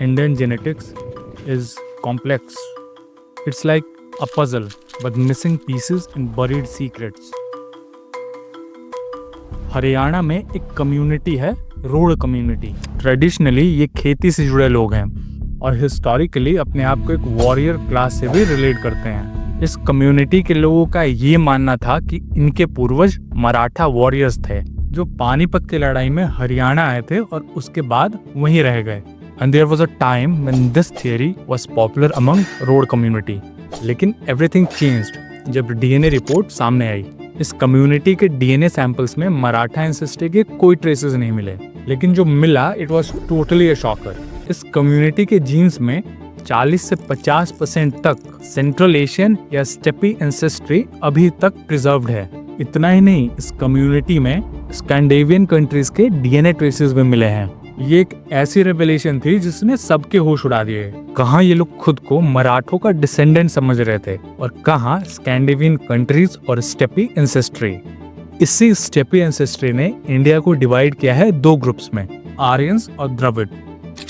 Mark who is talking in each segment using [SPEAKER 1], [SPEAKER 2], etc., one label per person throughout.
[SPEAKER 1] Indian genetics is complex. It's like a puzzle with missing pieces and buried secrets. Haryana में एक community है, road community. Traditionally ये खेती से जुड़े लोग हैं और हिस्टोरिकली अपने आप को एक वॉरियर क्लास से भी रिलेट करते हैं। इस कम्युनिटी के लोगों का ये मानना था कि इनके पूर्वज मराठा वॉरियर्स थे जो पानीपत की लड़ाई में हरियाणा आए थे और उसके बाद वहीं रह गए। And there was a time when this theory was popular among road community. लेकिन everything changed जब डीएनए रिपोर्ट सामने आई। इस कम्युनिटी के डीएनए सैंपल्स में मराठा एंसेस्ट्री के कोई ट्रेसेस नहीं मिले, लेकिन जो मिला it was totally a shocker. इस कम्युनिटी के जीन्स में 40 से 50% तक सेंट्रल एशियन या स्टेपी एंसेस्ट्री अभी तक प्रिजर्व्ड है। इतना ही नहीं, इस कम्युनिटी में स्कैंडिनेवियन कंट्रीज के डीएनए ट्रेसेस भी मिले हैं। ये एक ऐसी रेवलेशन थी जिसने सबके होश उड़ा दिए। कहाँ ये लोग खुद को मराठों का डिसेंडेंट समझ रहे थे और कहाँ स्कैंडिनेवियन कंट्रीज और स्टेपी एंसेस्ट्री। इसी स्टेपी एंसेस्ट्री ने इंडिया को डिवाइड किया है दो ग्रुप्स में, आर्यंस और द्रविड।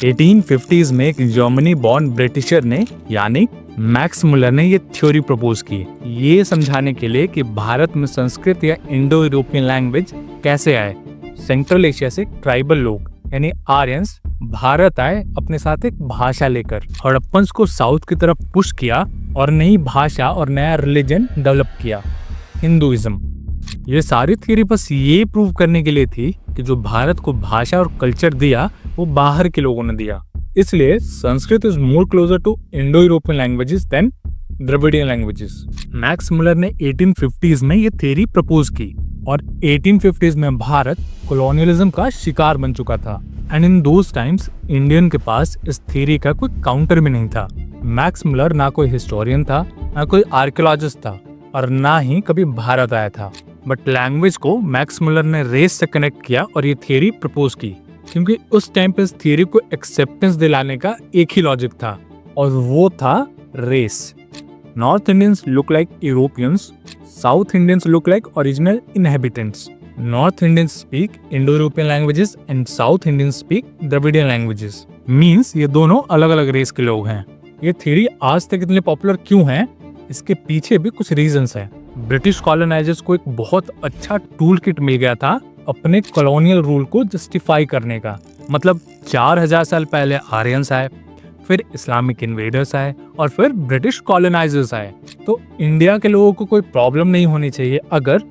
[SPEAKER 1] 1850s में एक जर्मनी बॉर्न ब्रिटिशर ने यानी मैक्स मुलर ने ये थ्योरी प्रपोज की, ये समझाने के लिए कि भारत में संस्कृत या इंडो यूरोपियन लैंग्वेज कैसे आए। सेंट्रल एशिया से ट्राइबल लोग यानी आर्यंस भारत आए अपने साथ एक भाषा लेकर, हड़प्पन्स को साउथ की तरफ पुश किया और नई भाषा और नया रिलीजन डेवलप किया, हिंदुइज्म। ये सारी थ्योरी बस ये प्रूव करने के लिए थी कि जो भारत को भाषा और कल्चर दिया वो बाहर के लोगों ने दिया। इसलिए Sanskrit is more closer to Indo European languages than Dravidian languages. Max Muller ने 1850s में ये थ्योरी प्रपोज की और 1850s में भारत कॉलोनियलिज्म का शिकार बन चुका था। And in those times Indian के पास इस थ्योरी का कोई काउंटर भी नहीं था। मैक्स मुलर ना कोई हिस्टोरियन था, ना कोई आर्कियोलॉजिस्ट था और ना ही कभी भारत आया था। बट लैंग्वेज को मैक्स मुलर ने रेस से कनेक्ट किया और ये थ्योरी प्रपोज की, क्योंकि उस टाइम पे इस थ्योरी को एक्सेप्टेंस दिलाने का एक ही लॉजिक था और वो था race. North Indians look like Europeans, South Indians look like original inhabitants. North Indians speak Indo European languages and South Indians speak Dravidian languages. Means ये दोनों अलग अलग रेस के लोग हैं। ये थ्योरी आज तक इतनी पॉपुलर क्यों है, इसके पीछे भी कुछ रीजंस हैं। ब्रिटिश कॉलोनाइजर्स को एक बहुत अच्छा टूल किट मिल गया था अपने कॉलोनियल रूल को जस्टिफाई करने का। मतलब 4000 साल पहले आर्यंस आए, फिर इस्लामिक इन्वेडर्स आए और फिर ब्रिटिश कॉलोनाइजर्स आए। तो इंडिया के लोगों को कोई प्रॉब्लम नहीं होनी चाहिए अगर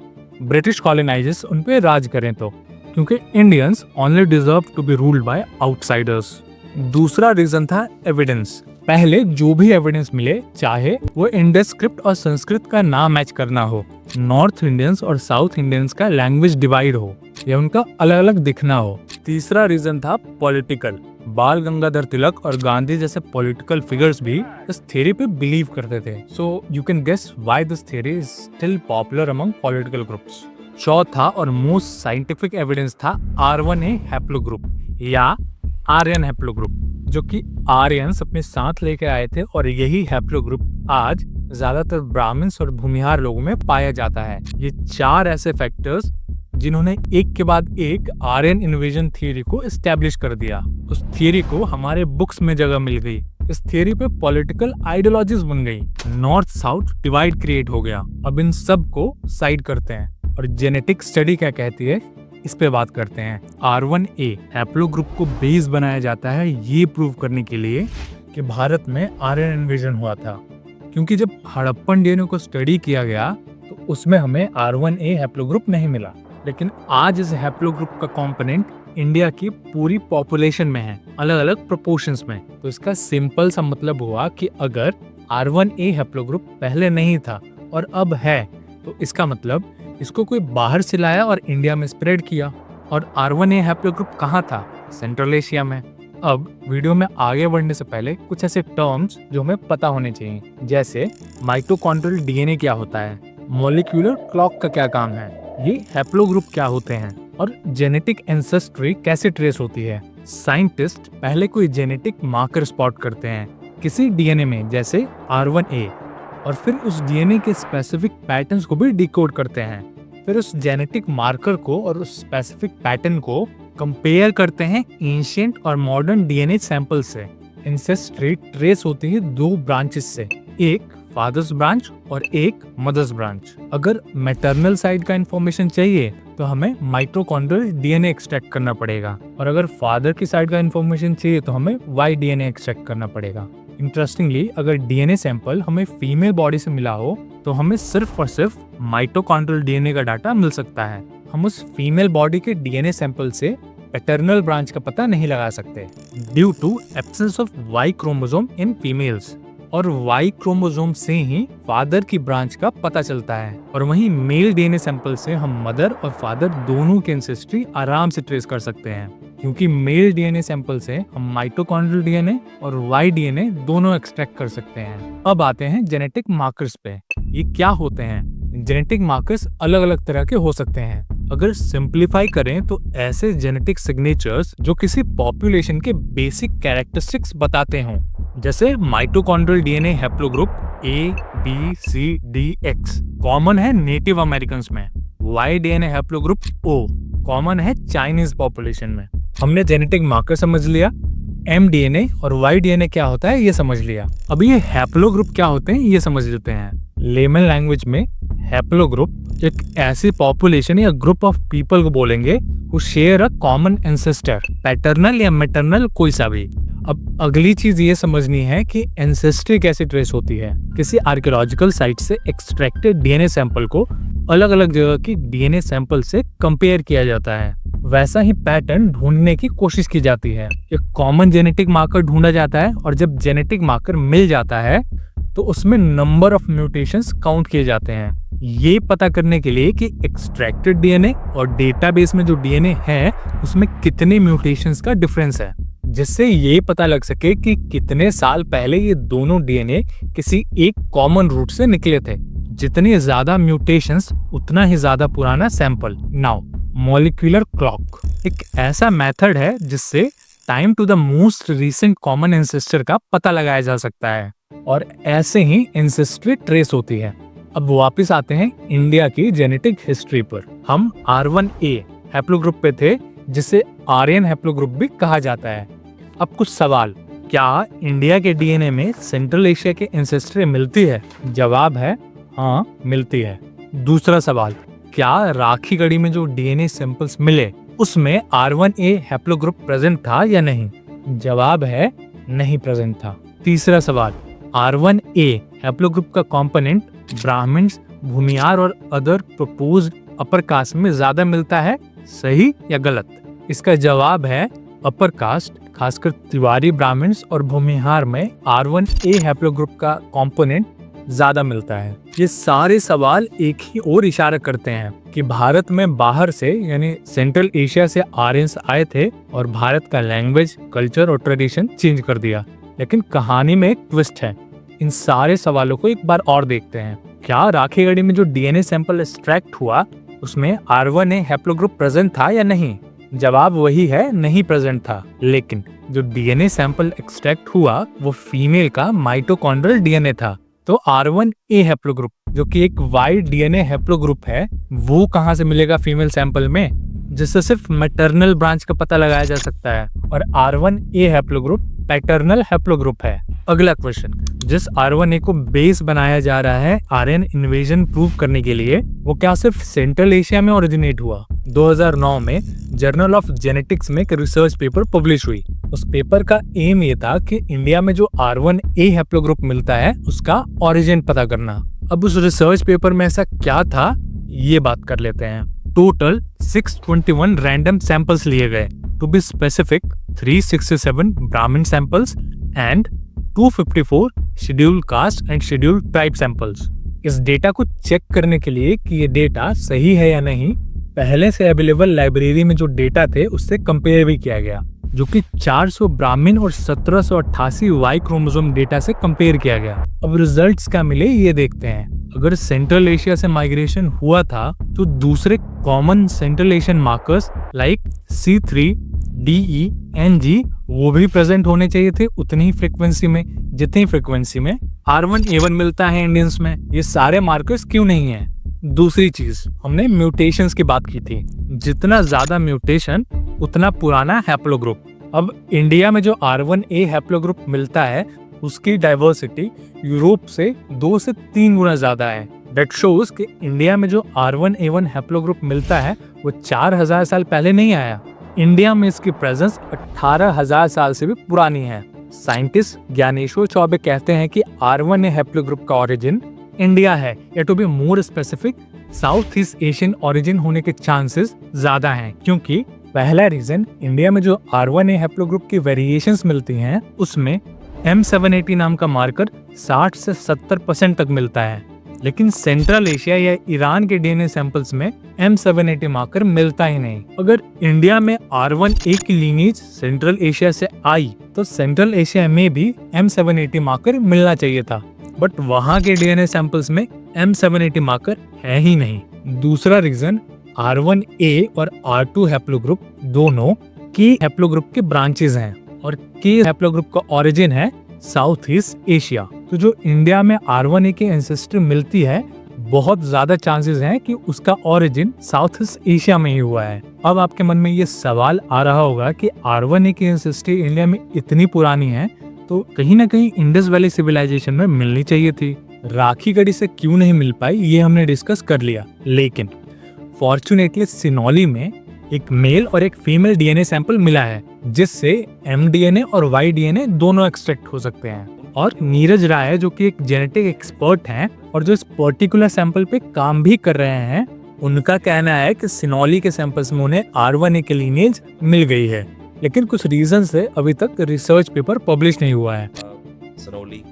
[SPEAKER 1] ब्रिटिश कॉलोनाइजर्स उन पे राज करें तो, क्योंकि Indians only deserve to be ruled by outsiders. दूसरा रीजन था एविडेंस। पहले जो भी एविडेंस मिले, चाहे वो इंडस स्क्रिप्ट और संस्कृत का ना मैच करना हो, नॉर्थ इंडियंस और साउथ इंडियंस का लैंग्वेज डिवाइड हो या उनका अलग अलग दिखना हो। तीसरा रीजन था पॉलिटिकल। बाल गंगाधर तिलक और गांधी जैसे पॉलिटिकल फिगर्स भी इस थ्योरी पे बिलीव करते थे। So you can guess why this theory is still popular among political groups. चौथा और मोस्ट साइंटिफिक एविडेंस था R1A हैप्लोग्रुप या आर्यन हैप्लोग्रुप, जो कि आर्यंस अपने साथ लेके आए थे और यही हैप्लोग्रुप आज ज्यादातर ब्राह्मण्स और भूमिहार लोगों में पाया जाता है। ये चार ऐसे फैक्टर्स जिन्होंने एक के बाद एक आर्यन इन्वेजन थ्योरी को एस्टेब्लिश कर दिया। उस थ्योरी को हमारे बुक्स में जगह मिल गई। इस थ्योरी पे पॉलिटिकल आइडियोलॉजीज बन गई, नॉर्थ साउथ डिवाइड क्रिएट हो गया। अब इन सब को साइड करते हैं और जेनेटिक स्टडी क्या कहती है इस पे बात करते हैं। R1A हैप्लोग्रुप को बेस बनाया जाता है ये प्रूव करने के लिए कि भारत में आर्यन इन्वेजन हुआ था, क्योंकि जब हड़प्पन डीएनए को स्टडी किया गया तो उसमें हमें R1A हैप्लोग्रुप नहीं मिला। लेकिन आज इस हैप्लोग्रुप का कंपोनेंट इंडिया की पूरी पॉपुलेशन में है, अलग अलग प्रोपोर्शंस में। तो इसका सिंपल सा मतलब हुआ कि अगर R1A हैप्लोग्रुप पहले नहीं था और अब है, तो इसका मतलब इसको कोई बाहर से लाया और इंडिया में स्प्रेड किया। और R1A हैप्लोग्रुप कहाँ था? सेंट्रल एशिया में। अब वीडियो में आगे बढ़ने से पहले कुछ ऐसे टर्म्स जो हमें पता होने चाहिए, जैसे माइटोकॉन्ड्रियल डीएनए क्या होता है, मॉलिक्यूलर क्लॉक का क्या काम है, ये हैप्लोग्रुप क्या होते हैं और जेनेटिक एंसेस्ट्री कैसे ट्रेस होती है। साइंटिस्ट पहले कोई जेनेटिक मार्कर स्पॉट करते हैं किसी डीएनए में, जैसे R1A, और फिर उस डीएनए के स्पेसिफिक पैटर्न्स को भी डिकोड करते हैं। फिर उस जेनेटिक मार्कर को और उस स्पेसिफिक पैटर्न को कंपेयर करते हैं एंशिएंट और मॉडर्न डीएनए सैंपल से। एंसेस्ट्री ट्रेस होती है दो ब्रांचेस से, एक फादर्स ब्रांच और एक मदर्स ब्रांच। अगर मैटरनल साइड का इंफॉर्मेशन चाहिए तो हमें माइटोकॉन्ड्रियल डीएनए एक्सट्रैक्ट करना पड़ेगा, और अगर फादर की साइड का इंफॉर्मेशन चाहिए तो हमें वाई डीएनए एक्सट्रैक्ट करना पड़ेगा। इंटरेस्टिंगली, अगर डीएनए सैंपल हमें फीमेल बॉडी से मिला हो तो हमें सिर्फ और सिर्फ माइटोकॉन्ड्रियल डीएनए का डाटा मिल सकता है। हम उस फीमेल बॉडी के डीएनए सैंपल से पैटर्नल ब्रांच का पता नहीं लगा सकते due to absence of Y chromosome in females, और वाई क्रोमोसोम से ही फादर की ब्रांच का पता चलता है। और वहीं मेल डीएनए सैंपल से हम मदर और फादर दोनों की एंसेस्ट्री आराम से ट्रेस कर सकते हैं, क्योंकि मेल डीएनए सैंपल से हम माइटोकॉन्ड्रियल डीएनए और वाई डीएनए दोनों एक्सट्रैक्ट कर सकते हैं। अब आते हैं जेनेटिक मार्कर्स पे। ये क्या होते हैं? जेनेटिक मार्कर्स अलग अलग तरह के हो सकते हैं। अगर सिंप्लीफाई करें तो ऐसे जेनेटिक सिग्नेचर्स जो किसी पॉपुलेशन के बेसिक कैरेक्टरिस्टिक्स बताते हों, जैसे mitochondrial DNA haplogroup A, B, C, D, X common है नेटिव अमेरिकन में, Y DNA haplogroup O common है चाइनीज पॉपुलेशन में। हमने जेनेटिक मार्कर समझ लिया, mDNA और yDNA क्या होता है ये समझ लिया। अब ये हैप्लोग्रुप क्या होते हैं ये समझ लेते हैं। लेमन लैंग्वेज में हैप्लोग्रुप एक ऐसी पॉपुलेशन या ग्रुप ऑफ पीपल को बोलेंगे who share a common ancestor, paternal या मैटरनल कोई सा भी। अब अगली चीज ये समझनी है कि एंसेस्ट्री कैसे ट्रेस होती है। किसी आर्कियोलॉजिकल साइट से एक्सट्रैक्टेड डीएनए सैंपल को अलग अलग जगह की डीएनए सैंपल से कंपेयर किया जाता है, वैसा ही पैटर्न ढूंढने की कोशिश की जाती है। एक कॉमन जेनेटिक मार्कर ढूंढा जाता है, और जब जेनेटिक मार्कर मिल जाता है तो उसमें नंबर ऑफ म्यूटेशंस काउंट किए जाते हैं, ये पता करने के लिए कि एक्सट्रैक्टेड डीएनए और डेटाबेस में जो डीएनए है उसमें कितने म्यूटेशंस का डिफरेंस है, जिससे ये पता लग सके कि कितने साल पहले ये दोनों डीएनए किसी एक कॉमन रूट से निकले थे। जितने ज्यादा म्यूटेशंस उतना ही ज्यादा पुराना सैंपल। नाउ मॉलिक्यूलर क्लॉक एक ऐसा मेथड है जिससे time to the most recent common ancestor का पता लगाया जा सकता है, और ऐसे ही एंसेस्ट्री ट्रेस होती है। अब वापस आते हैं इंडिया की जेनेटिक हिस्ट्री पर। हम R1A हैप्लोग्रुप पे थे, जिसे आर्यन हैप्लोग्रुप भी कहा जाता है। अब कुछ सवाल, क्या इंडिया के डीएनए में सेंट्रल एशिया के एंसेस्ट्री मिलती है? जवाब है हाँ, मिलती है। दूसरा सवाल, क्या राखी गढ़ी में जो डीएनए सैंपल्स मिले उसमें R1A हैप्लोग्रुप प्रेजेंट था या नहीं? जवाब है नहीं प्रेजेंट था। तीसरा सवाल, R1A हैप्लोग्रुप का कंपोनेंट ब्राह्मण्स, भूमियार और अदर प्रपोज्ड अपर कास्ट में ज्यादा मिलता है, सही या गलत? इसका जवाब है अपर कास्ट, खासकर तिवारी ब्राह्मण्स और भूमिहार में R1A हैप्लोग्रुप का कंपोनेंट ज्यादा मिलता है। ये सारे सवाल एक ही ओर इशारा करते हैं कि भारत में बाहर से यानी सेंट्रल एशिया से आर्यंस आए थे और भारत का लैंग्वेज, कल्चर और ट्रेडिशन चेंज कर दिया। लेकिन कहानी में एक ट्विस्ट है। इन सारे सवालों को एक बार और देखते हैं। क्या राखी गढ़ी में जो डीएनए सैंपल एक्सट्रैक्ट हुआ उसमें R1A हैप्लोग्रुप प्रेजेंट था या नहीं? जवाब वही है, नहीं प्रेजेंट था। लेकिन जो डीएनए सैंपल एक्सट्रैक्ट हुआ वो फीमेल का माइटोकॉन्ड्रियल डीएनए था। तो R1A हैप्लोग्रुप जो कि एक वाई डीएनए हैप्लोग्रुप है, वो कहां से मिलेगा फीमेल सैंपल में, जिससे सिर्फ मैटरनल ब्रांच का पता लगाया जा सकता है। और R1A हैप्लोग्रुप पैटर्नल हैप्लोग्रुप है। अगला क्वेश्चन, जिस R1A को बेस बनाया जा रहा है आर्यन इन्वेजन प्रूव करने के लिए, वो क्या सिर्फ सेंट्रल एशिया में ओरिजिनेट हुआ? 2009 में जर्नल ऑफ जेनेटिक्स में एक रिसर्च पेपर पब्लिश हुई। उस पेपर का एम ये था कि इंडिया में जो R1A हैप्लोग्रुप मिलता है उसका ओरिजिन पता करना। अब उस रिसर्च पेपर में ऐसा क्या था, ये बात कर लेते हैं। टोटल 621 रैंडम सैंपल्स लिए गए। टू बी स्पेसिफिक, 367 ब्राह्मण samples and 254 scheduled caste and scheduled tribe samples. इस डेटा को चेक करने के लिए कि ये डेटा सही है या नहीं, पहले से अवेलेबल लाइब्रेरी में जो डेटा थे उससे कंपेयर भी किया गया, जो कि 400 ब्राह्मण और 1788 वाई क्रोमोसोम डेटा से कंपेयर किया गया। अब रिजल्ट्स क्या मिले ये देखते हैं। अगर सेंट्रल एशिया से माइग्रेशन हुआ था तो दूसरे common central Asian markers like C3, DE, NG वो भी प्रेजेंट होने चाहिए थे उतनी ही फ्रीक्वेंसी में जितनी फ्रीक्वेंसी में R1A1 मिलता है इंडियंस में। ये सारे मार्कर्स क्यों नहीं है? दूसरी चीज, हमने म्यूटेशंस की बात की थी। जितना ज्यादा म्यूटेशन उतना पुराना हैप्लोग्रुप। अब इंडिया में जो R1A हैप्लोग्रुप मिलता है उसकी डाइवर्सिटी यूरोप से 2 से 3 गुना ज्यादा है। दैट शोज कि इंडिया में जो R1A1 हैप्लोग्रुप मिलता है वो 4000 साल पहले नहीं आया। इंडिया में इसकी प्रेजेंस 18,000 साल से भी पुरानी है। साइंटिस्ट ज्ञानेश्वर चौबे कहते हैं कि R1A हैप्लोग्रुप का ओरिजिन इंडिया है, या to be more specific South East Asian origin होने के चांसेस ज्यादा हैं, क्योंकि पहला रीजन इंडिया में जो R1A हैप्लोग्रुप की वेरिएशंस मिलती हैं उसमें M780 नाम का मार्कर 60 से 70% तक मिलता है, लेकिन सेंट्रल एशिया या ईरान के डीएनए सैंपल्स में M780 मार्कर मिलता ही नहीं। अगर इंडिया में R1A की लीनेज सेंट्रल एशिया से आई तो सेंट्रल एशिया में भी M780 मार्कर मिलना चाहिए था, बट वहां के डीएनए सैंपल्स में M780 मार्कर है ही नहीं। दूसरा रीजन R1A और R2 हैप्लोग्रुप दोनों की हैप्लोग्रुप के ब्रांचेस हैं और के हैप्लोग्रुप का ओरिजिन है साउथ ईस्ट एशिया। तो जो इंडिया में R1A के एंसेस्टर मिलती है बहुत ज्यादा चांसेस हैं कि उसका ओरिजिन साउथ ईस्ट एशिया में ही हुआ है। अब आपके मन में ये सवाल आ रहा होगा कि R1A की एंसेस्ट्री इंडिया में इतनी पुरानी है तो कहीं ना कहीं इंडस वैली सिविलाइजेशन में मिलनी चाहिए थी। राखी गढ़ी से क्यों नहीं मिल पाई ये हमने डिस्कस कर लिया, लेकिन फॉर्चुनेटली सिनौली में एक मेल और एक फीमेल डीएनए सैंपल मिला है जिससे mDNA और yDNA दोनों एक्सट्रैक्ट हो सकते हैं। और नीरज राय जो कि एक जेनेटिक एक्सपर्ट हैं और जो इस पर्टिकुलर सैंपल पे काम भी कर रहे हैं, उनका कहना है कि सिनौली के सैंपल्स में उन्हें R1A की लीनेज मिल गई है, लेकिन कुछ रीजन से अभी तक रिसर्च पेपर पब्लिश नहीं हुआ है।
[SPEAKER 2] सिनौली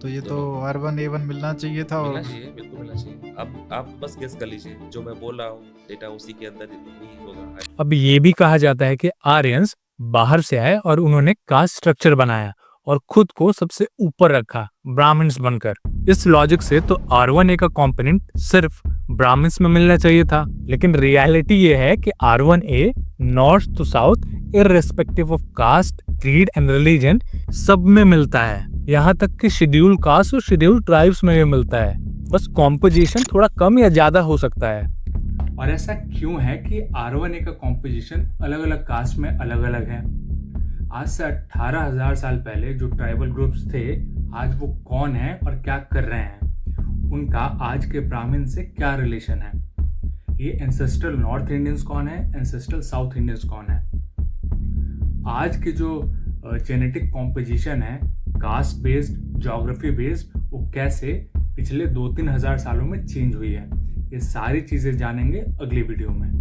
[SPEAKER 3] तो ये तो R1A1 मिलना चाहिए था।
[SPEAKER 2] मिलना चाहिए, बिल्कुल मिलना चाहिए। अब आप बस गेस कर लीजिए, जो मैं बोल रहा हूँ डेटा उसी के अंदर ही होगा।
[SPEAKER 1] अब ये भी कहा जाता है कि आर्यंस बाहर से आए और उन्होंने कास्ट स्ट्रक्चर बनाया और खुद को सबसे ऊपर रखा ब्राह्मण्स बनकर। इस लॉजिक से तो R1A का कंपोनेंट सिर्फ ब्राह्मण्स में मिलना चाहिए था, लेकिन रियलिटी ये है कि R1A north to south irrespective of caste, creed and religion सब में मिलता है। यहाँ तक कि शेड्यूल कास्ट और शेड्यूल ट्राइब्स में भी मिलता है, बस कॉम्पोजिशन थोड़ा कम या ज्यादा हो सकता है। और ऐसा क्यों है कि R1A का कॉम्पोजिशन अलग अलग कास्ट में अलग अलग है? आज से 18,000 साल पहले जो ट्राइबल ग्रुप्स थे आज वो कौन है और क्या कर रहे हैं, उनका आज के ब्राह्मण से क्या रिलेशन है, ये एंसेस्ट्रल नॉर्थ इंडियंस कौन है, एंसेस्ट्रल साउथ इंडियंस कौन है। आज के जो जेनेटिक कॉम्पोजिशन है कास्ट बेस्ड, ज्योग्राफी बेस्ड, वो कैसे पिछले 2-3 हज़ार सालों में चेंज हुई है, ये सारी चीज़ें जानेंगे अगली वीडियो में।